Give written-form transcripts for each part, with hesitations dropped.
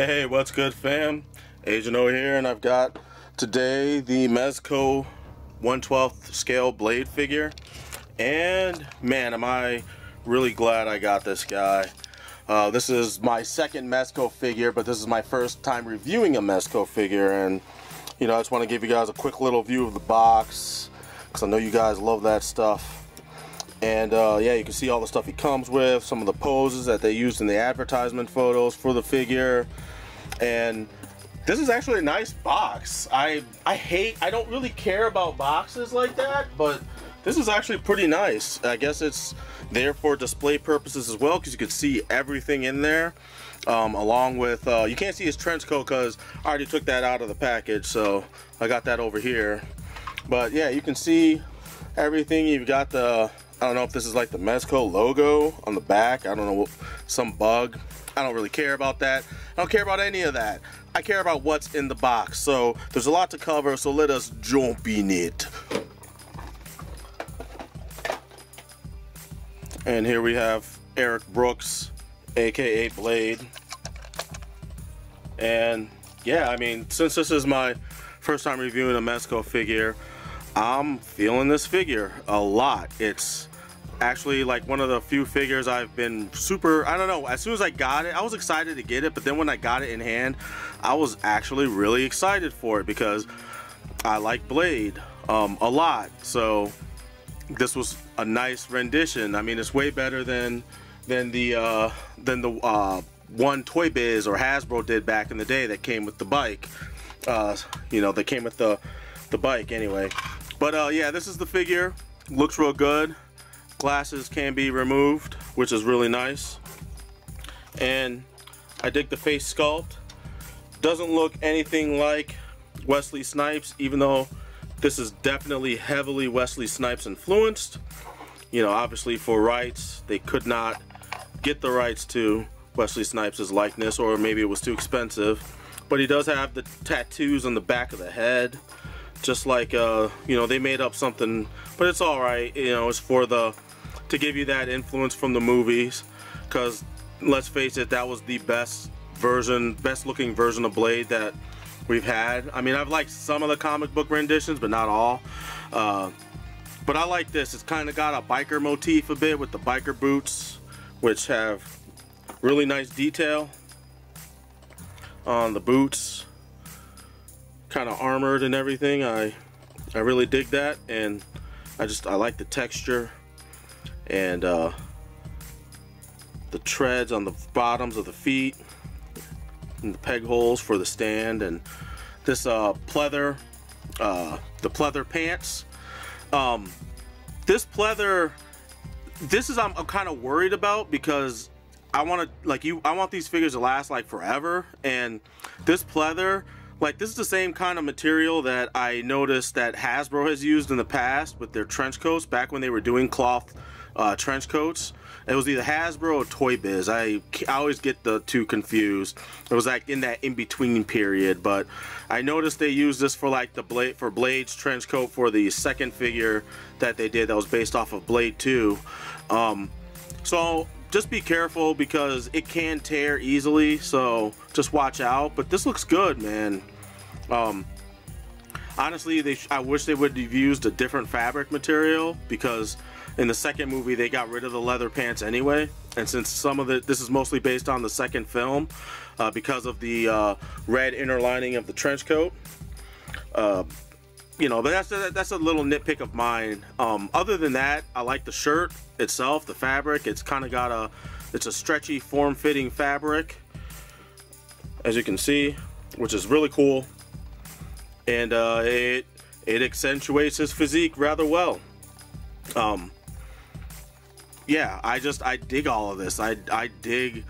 Hey, what's good, fam? Agent O here, and I've got today the Mezco 1/12 scale blade figure. And man, am I really glad I got this guy. This is my second Mezco figure, but this is my first time reviewing a Mezco figure, and you know, I just want to give you guys a quick little view of the box because I know you guys love that stuff. And yeah, you can see all the stuff he comes with, some of the poses that they used in the advertisement photos for the figure. And this is actually a nice box. I don't really care about boxes like that, but this is actually pretty nice. I guess it's there for display purposes as well, because you can see everything in there. Along with, you can't see his trench coat because I already took that out of the package, so I got that over here. But yeah, you can see everything. You've got the, I don't know if this is like the Mezco logo on the back. I don't know, some bug. I don't really care about that. I don't care about any of that. I care about what's in the box. So there's a lot to cover, so let us jump in it. And here we have Eric Brooks, aka Blade. And yeah, I mean, since this is my first time reviewing a Mezco figure, I'm feeling this figure a lot. It's actually like one of the few figures I've been super, I don't know, as soon as I got it, I was excited to get it, but then when I got it in hand, I was actually really excited for it because I like Blade a lot. So this was a nice rendition. I mean, it's way better than the one Toy Biz or Hasbro did back in the day that came with the bike. You know, they came with the bike anyway. But yeah, this is the figure. Looks real good. Glasses can be removed, which is really nice. And I dig the face sculpt. Doesn't look anything like Wesley Snipes, even though this is definitely heavily Wesley Snipes influenced. You know, obviously for rights, they could not get the rights to Wesley Snipes' likeness, or maybe it was too expensive. But he does have the tattoos on the back of the head. Just like, you know, they made up something, but it's alright. You know, it's for to give you that influence from the movies, because let's face it, that was the best looking version of Blade that we've had. I mean, I've liked some of the comic book renditions, but not all. But I like this. It's kind of got a biker motif a bit with the biker boots, which have really nice detail on the boots. Kind of armored and everything. I really dig that, and I like the texture and the treads on the bottoms of the feet and the peg holes for the stand, and this pleather, the pleather pants. This pleather, I'm kind of worried about, because I want these figures to last like forever, and this pleather, like, this is the same kind of material that I noticed that Hasbro has used in the past with their trench coats, back when they were doing cloth trench coats. It was either Hasbro or Toy Biz. I always get the two confused. It was like in that in-between period, but I noticed they used this for like Blade's trench coat for the second figure that they did that was based off of Blade 2. So just be careful, because it can tear easily, so just watch out. But this looks good, man. Honestly, I wish they would have used a different fabric material, because in the second movie they got rid of the leather pants anyway, and since some of this is mostly based on the second film, because of the red inner lining of the trench coat. You know, but that's a little nitpick of mine. Other than that, I like the shirt itself, the fabric. It's kind of got it's a stretchy, form-fitting fabric, as you can see, which is really cool. And it accentuates his physique rather well. Yeah, I dig all of this. I dig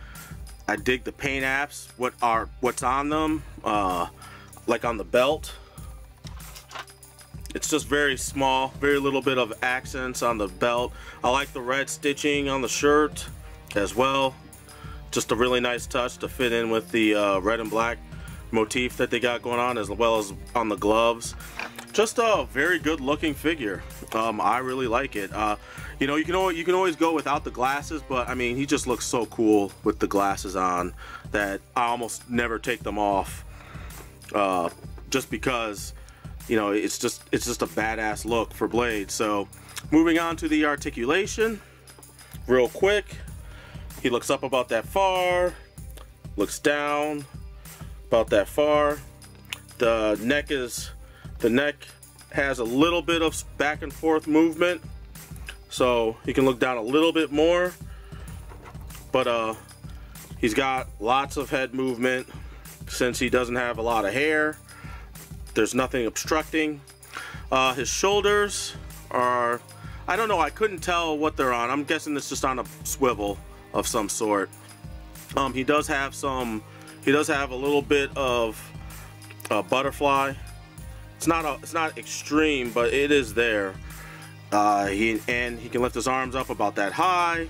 the paint apps. What's on them? Like on the belt. It's just very small, very little bit of accents on the belt. I like the red stitching on the shirt as well. Just a really nice touch to fit in with the red and black motif that they got going on, as well as on the gloves. Just a very good looking figure. I really like it. You know, you can always go without the glasses, but I mean, he just looks so cool with the glasses on that I almost never take them off, just because, you know, it's just a badass look for Blade. So moving on to the articulation, real quick. He looks up about that far, looks down about that far. The neck has a little bit of back and forth movement, so he can look down a little bit more, but he's got lots of head movement since he doesn't have a lot of hair. There's nothing obstructing. His shoulders are, I don't know, I couldn't tell what they're on. I'm guessing it's just on a swivel of some sort. He does have a little bit of butterfly. It's not extreme, but it is there. He can lift his arms up about that high.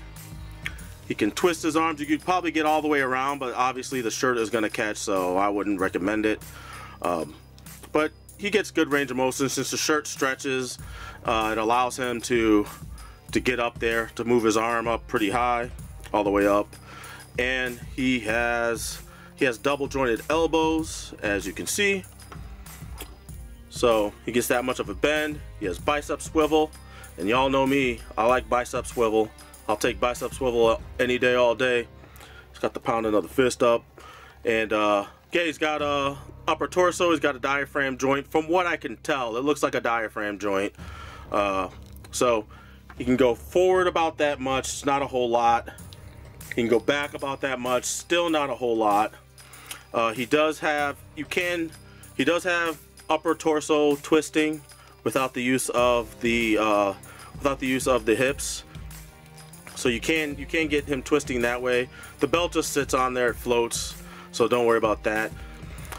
He can twist his arms. You could probably get all the way around, but obviously the shirt is going to catch, so I wouldn't recommend it. But he gets good range of motion since the shirt stretches. It allows him to get up there, to move his arm up pretty high, all the way up. And he has double jointed elbows, as you can see. So he gets that much of a bend. He has bicep swivel, and y'all know me, I like bicep swivel. I'll take bicep swivel any day, all day. He's got the pounding of the fist up, and yeah, he's got a upper torso. He's got a diaphragm joint. From what I can tell, it looks like a diaphragm joint. So he can go forward about that much. It's not a whole lot. He can go back about that much. Still not a whole lot. He does have upper torso twisting without the use of the hips. So you can get him twisting that way. The belt just sits on there, it floats, so don't worry about that.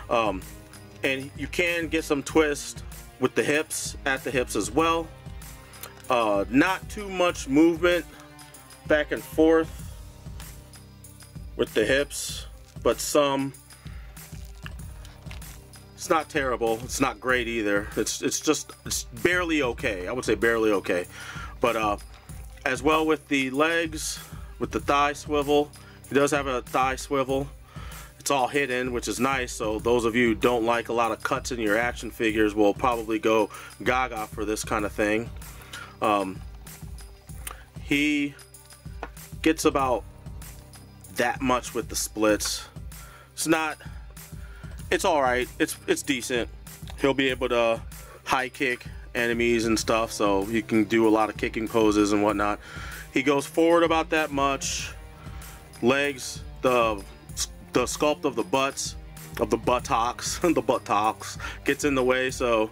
And you can get some twist with the hips, at the hips as well. Not too much movement back and forth with the hips, but some. It's not terrible. It's not great either. It's barely okay. I would say barely okay. But as well with the legs, with the thigh swivel, he does have a thigh swivel. It's all hidden, which is nice. So those of you who don't like a lot of cuts in your action figures will probably go gaga for this kind of thing. He gets about that much with the splits. It's all right. It's decent. He'll be able to high kick enemies and stuff, so he can do a lot of kicking poses and whatnot. He goes forward about that much. Legs, the sculpt of the buttocks, the buttocks gets in the way. So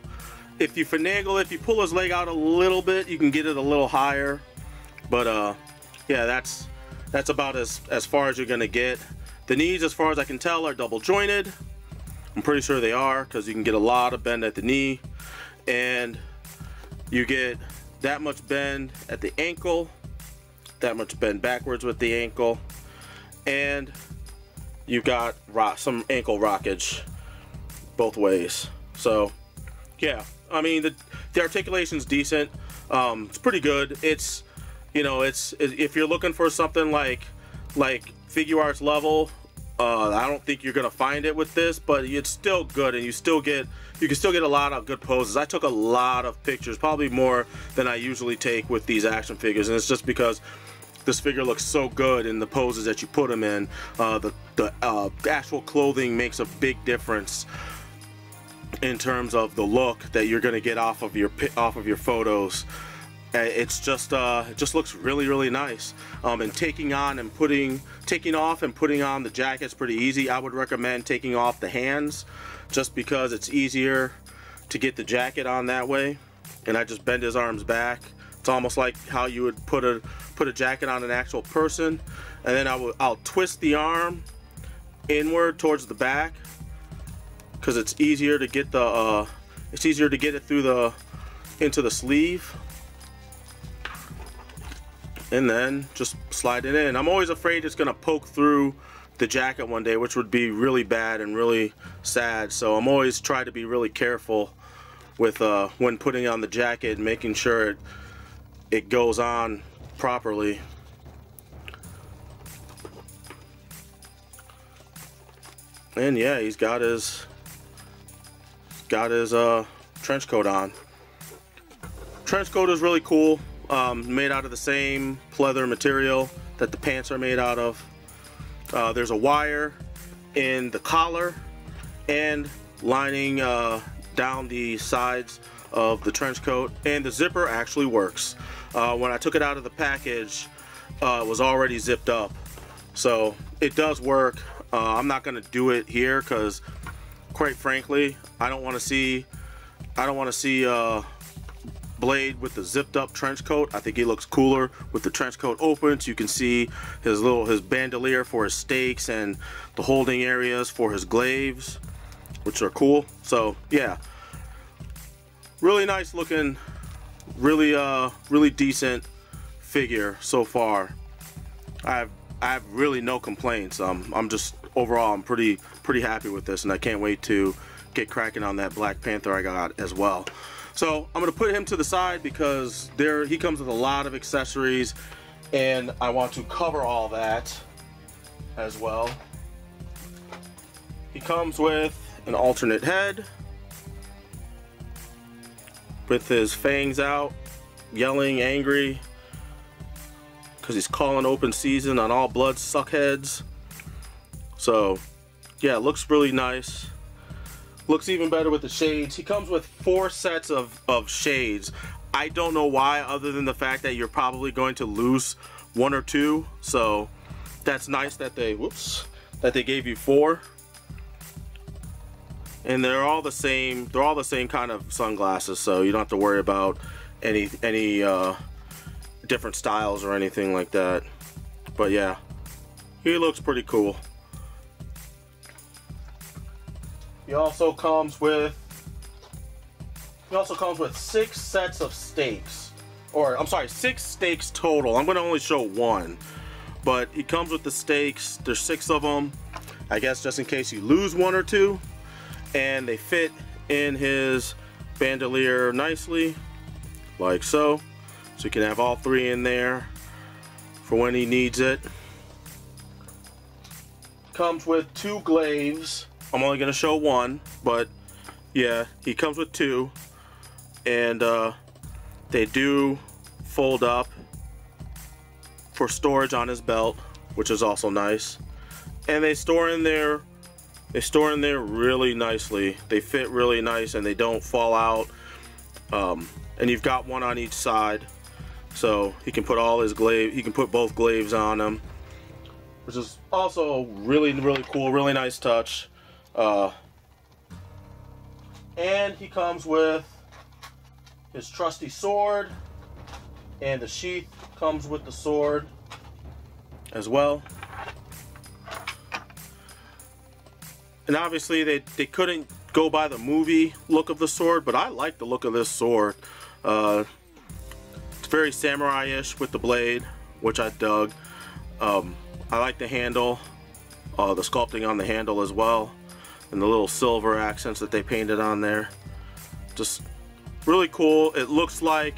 if you finagle, if you pull his leg out a little bit, you can get it a little higher. But yeah, that's about as far as you're gonna get. The knees, as far as I can tell, are double jointed. I'm pretty sure they are, because you can get a lot of bend at the knee, and you get that much bend at the ankle, that much bend backwards with the ankle, and you've got some ankle rockage both ways. So yeah, I mean the articulation's decent. It's pretty good. It's, you know, if you're looking for something like figure arts level, I don't think you're gonna find it with this, but it's still good, and you can still get a lot of good poses. I took a lot of pictures, probably more than I usually take with these action figures, and it's just because this figure looks so good in the poses that you put him in. The actual clothing makes a big difference in terms of the look that you're gonna get off of your photos. It's just it just looks really nice. And taking off and putting on the jacket's pretty easy. I would recommend taking off the hands, just because it's easier to get the jacket on that way. And I just bend his arms back. It's almost like how you would put a jacket on an actual person, and then I'll twist the arm inward towards the back, because it's easier to get it through into the sleeve. And then just slide it in. I'm always afraid it's gonna poke through the jacket one day, which would be really bad and really sad. So I'm always trying to be really careful with when putting on the jacket and making sure it goes on properly. And yeah, he's got his trench coat on. Trench coat is really cool. Made out of the same pleather material that the pants are made out of. There's a wire in the collar and lining down the sides of the trench coat, and the zipper actually works. When I took it out of the package, it was already zipped up, so it does work. I'm not gonna do it here because, quite frankly, I don't want to see Blade with the zipped up trench coat. I think he looks cooler with the trench coat open, so you can see his bandolier for his stakes and the holding areas for his glaives, which are cool. So yeah, really nice looking, really decent figure so far. I have really no complaints. I'm just overall I'm pretty happy with this, and I can't wait to get cracking on that Black Panther I got as well. So I'm gonna put him to the side because he comes with a lot of accessories, and I want to cover all that as well. He comes with an alternate head with his fangs out, yelling, angry, because he's calling open season on all blood suckheads. So yeah, it looks really nice. Looks even better with the shades. He comes with 4 sets of shades. I don't know why, other than the fact that you're probably going to lose 1 or 2. So that's nice that they gave you 4. And they're all the same. They're all the same kind of sunglasses, so you don't have to worry about any different styles or anything like that. But yeah, he looks pretty cool. He also comes with 6 sets of stakes, or I'm sorry, 6 stakes total. I'm going to only show 1, but he comes with the stakes. There's 6 of them, I guess, just in case you lose 1 or 2, and they fit in his bandolier nicely, like so. So you can have all 3 in there for when he needs it. Comes with 2 glaives. I'm only going to show 1, but yeah, he comes with 2, and they do fold up for storage on his belt, which is also nice. And they store in there really nicely. They fit really nice, and they don't fall out. And you've got 1 on each side, so he can put both glaives on him, which is also really cool, really nice touch. And he comes with his trusty sword, and the sheath comes with the sword as well. And obviously they couldn't go by the movie look of the sword, but I like the look of this sword. It's very samurai-ish with the blade, which I dug. I like the handle, the sculpting on the handle as well, and the little silver accents that they painted on there. Just really cool. It looks like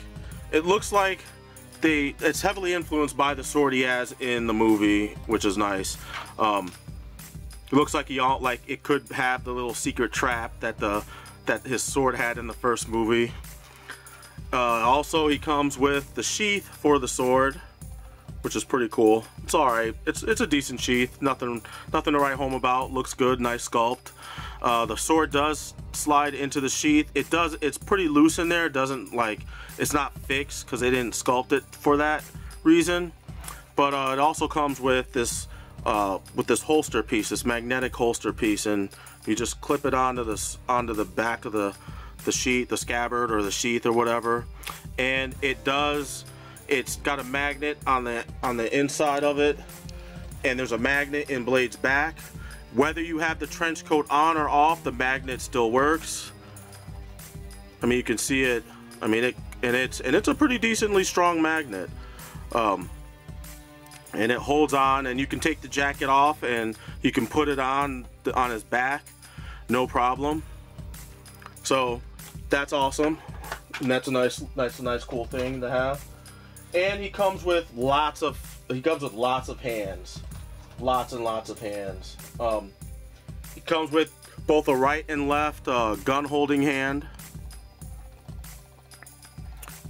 it's heavily influenced by the sword he has in the movie, which is nice. It looks like it could have the little secret trap that his sword had in the first movie. Also, he comes with the sheath for the sword, which is pretty cool. It's alright. It's a decent sheath. Nothing to write home about. Looks good. Nice sculpt. The sword does slide into the sheath. It's pretty loose in there. It doesn't it's not fixed because they didn't sculpt it for that reason. But it also comes with this holster piece, this magnetic holster piece, and you just clip it onto the back of the sheath, the scabbard or the sheath or whatever, and it's got a magnet on the inside of it, and there's a magnet in Blade's back. Whether you have the trench coat on or off, the magnet still works. I mean, you can see it. I mean, it's a pretty decently strong magnet. And it holds on, and you can take the jacket off and you can put it on his back, no problem. So that's awesome, and that's a nice cool thing to have. And he comes with lots of hands, lots and lots of hands. He comes with both a right and left gun holding hand.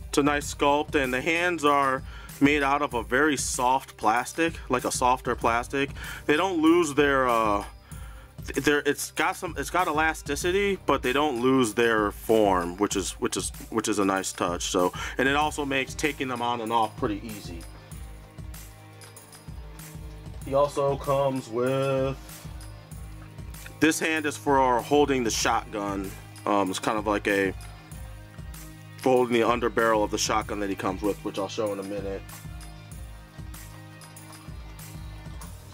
It's a nice sculpt, and the hands are made out of a very soft plastic, like a softer plastic. They don't lose their it's got elasticity, but they don't lose their form, which is a nice touch. So, and it also makes taking them on and off pretty easy. He also comes with this hand is for holding the shotgun. It's kind of like a holding the underbarrel of the shotgun that he comes with, which I'll show in a minute.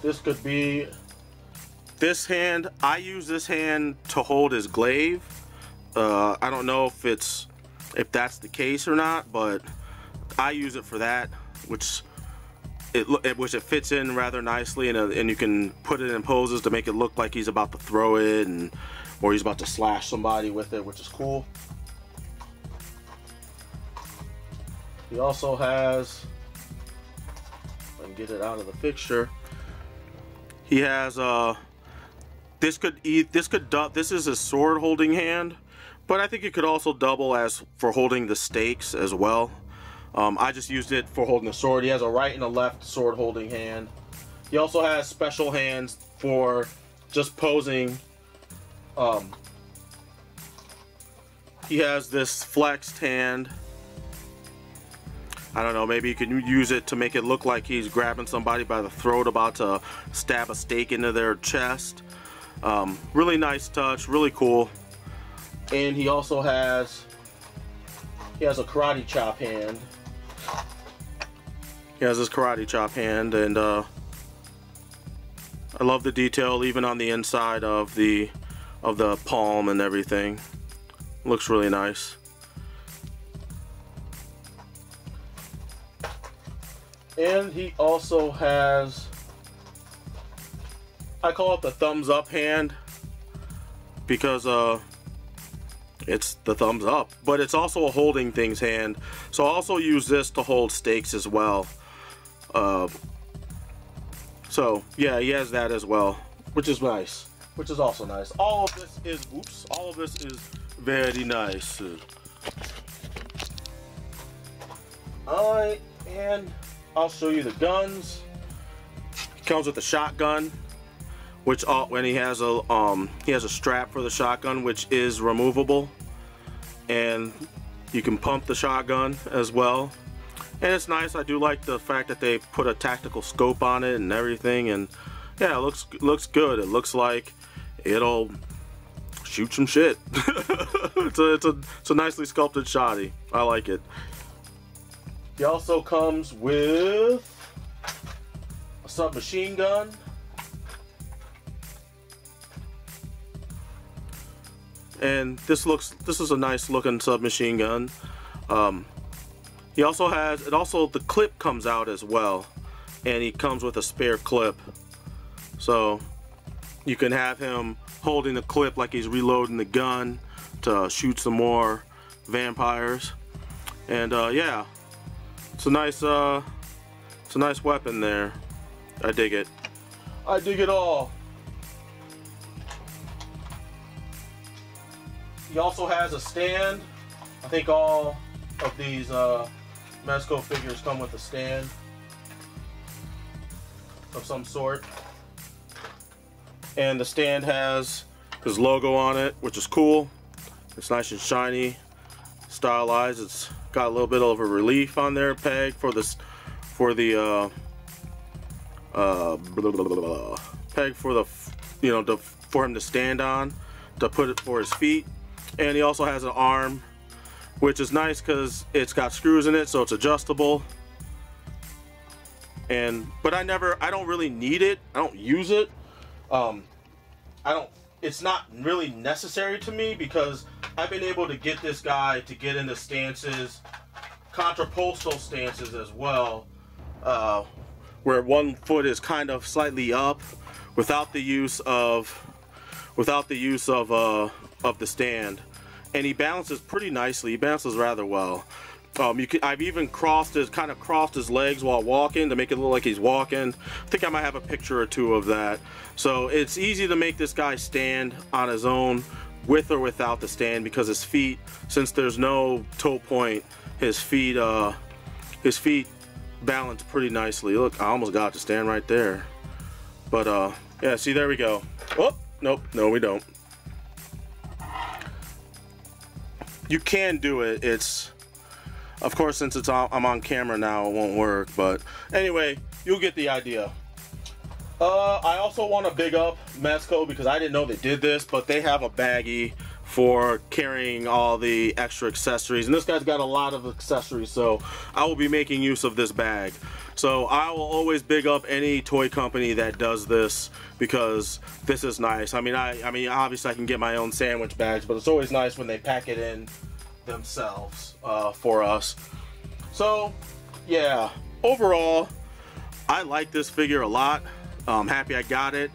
This could be this hand. I use this hand to hold his glaive. I don't know if that's the case or not, but I use it for that, which it fits in rather nicely, and you can put it in poses to make it look like he's about to throw it, or he's about to slash somebody with it, which is cool. He also has, if I can get it out of the fixture, he has this is his sword holding hand, but I think it could also double as for holding the stakes as well. I just used it for holding the sword. He has a right and a left sword holding hand. He also has special hands for just posing. He has this flexed hand. I don't know, maybe you can use it to make it look like he's grabbing somebody by the throat, about to stab a stake into their chest. Really nice touch, really cool. And he also has a karate chop hand. He has his karate chop hand, and I love the detail even on the inside of the palm and everything. Looks really nice. And he also has, I call it the thumbs up hand, because it's the thumbs up, but it's also a holding things hand. So I also use this to hold stakes as well. So yeah, he has that as well, which is nice, which is also nice. All of this is very nice. Alright, and I'll show you the guns. It comes with a shotgun, which when he has a strap for the shotgun, which is removable, and you can pump the shotgun as well. And it's nice. I do like the fact that they put a tactical scope on it and everything, and yeah, it looks good. It looks like it'll shoot some shit. it's a nicely sculpted shotty. I like it. He also comes with a submachine gun. And this is a nice looking submachine gun. He also has, the clip comes out as well, and he comes with a spare clip. So you can have him holding the clip like he's reloading the gun to shoot some more vampires. And yeah, it's a nice weapon there. I dig it. I dig it all. He also has a stand. I think all of these Mezco figures come with a stand of some sort. And the stand has his logo on it, which is cool. It's nice and shiny, stylized. It's got a little bit of a relief on there, peg for the peg for the, you know, for him to stand on, to put it for his feet. And he also has an arm, which is nice because it's got screws in it, so it's adjustable. But I don't really need it. I don't use it. It's not really necessary to me, because I've been able to get this guy to get into stances, contrapostal stances as well, where one foot is kind of slightly up without the use of the stand. And he balances pretty nicely. He balances rather well. I've even kind of crossed his legs while walking to make it look like he's walking. I think I might have a picture or two of that. So it's easy to make this guy stand on his own, with or without the stand, because his feet, since there's no toe point, his feet balance pretty nicely. Look, I almost got to stand right there. But yeah, see, there we go. Oh, nope, no, we don't. You can do it. It's, of course, since I'm on camera now, it won't work. But anyway, you'll get the idea. I also want to big up Mezco, because I didn't know they did this, but they have a baggie for carrying all the extra accessories, and this guy's got a lot of accessories, so I will be making use of this bag. So I will always big up any toy company that does this, because this is nice. I mean obviously I can get my own sandwich bags, but it's always nice when they pack it in themselves for us. So yeah, overall I like this figure a lot. I'm happy I got it.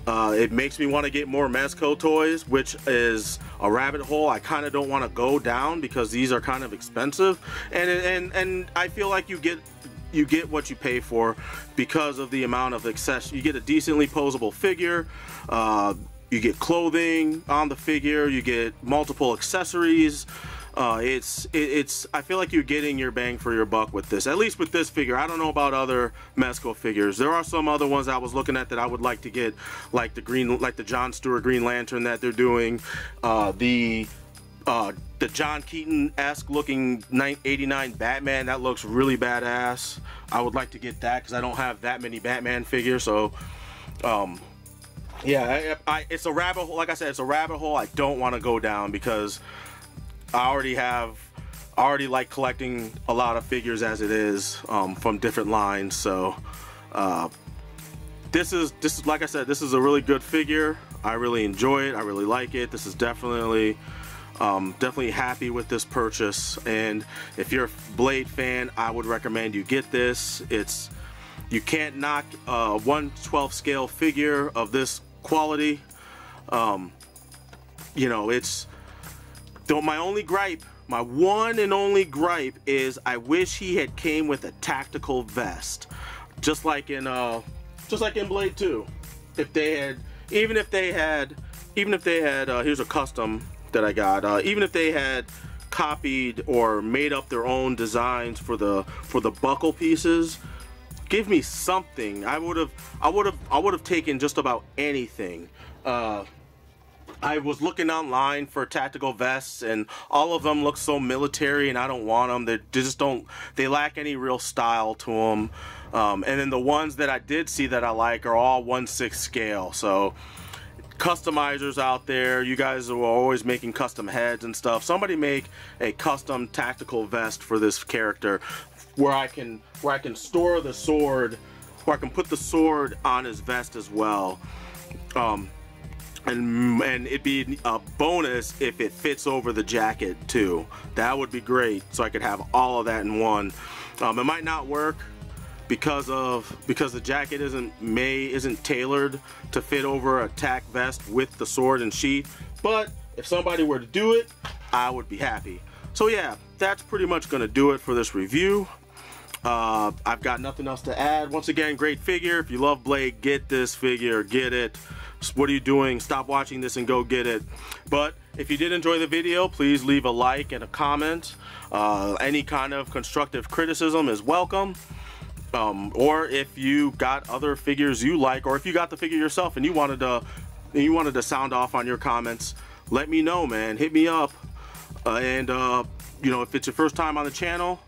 It makes me want to get more Mezco toys, which is a rabbit hole I kind of don't want to go down, because these are kind of expensive, and I feel like you get what you pay for because of the amount of accessories. You get a decently posable figure, you get clothing on the figure, you get multiple accessories. I feel like you're getting your bang for your buck with this, at least with this figure. I don't know about other Mezco figures. There are some other ones I was looking at that I would like to get, like the John Stewart Green Lantern that they're doing, the John Keaton-esque looking 89 Batman. That looks really badass. I would like to get that because I don't have that many Batman figures. So yeah, it's a rabbit hole. Like I said, it's a rabbit hole I don't want to go down, because I already like collecting a lot of figures as it is, from different lines. So this is like I said, this is a really good figure. I really enjoy it. I really like it. This is definitely happy with this purchase. And if you're a Blade fan, I would recommend you get this. You can't knock a 1/12 scale figure of this quality. You know, my one and only gripe is I wish he had came with a tactical vest, just like in Blade 2. Even if they had, here's a custom that I got. Even if they had copied or made up their own designs for the buckle pieces, give me something. I would have taken just about anything. I was looking online for tactical vests, and all of them look so military, and I don't want them. They lack any real style to them. And then the ones that I did see that I like are all 1/6 scale. So customizers out there, you guys are always making custom heads and stuff. Somebody make a custom tactical vest for this character, where I can store the sword, where I can put the sword on his vest as well. And it'd be a bonus if it fits over the jacket too. That would be great, so I could have all of that in one. It might not work because the jacket isn't tailored to fit over a tack vest with the sword and sheath. But if somebody were to do it, I would be happy. So yeah, that's pretty much gonna do it for this review. I've got nothing else to add. Once again, great figure. If you love Blade, get this figure, get it. What are you doing? Stop watching this and go get it. But if you did enjoy the video, please leave a like and a comment. Any kind of constructive criticism is welcome. Or if you got other figures you like, or if you got the figure yourself and you wanted to sound off on your comments, let me know, man. Hit me up. You know, if it's your first time on the channel,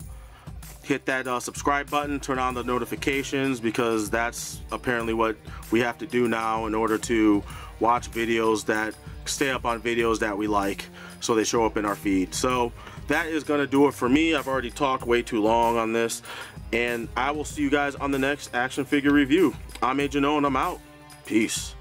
hit that subscribe button, turn on the notifications, because that's apparently what we have to do now in order to watch videos, stay up on videos that we like, so they show up in our feed. So that is going to do it for me. I've already talked way too long on this, and I will see you guys on the next action figure review. I'm Agent O, and I'm out. Peace.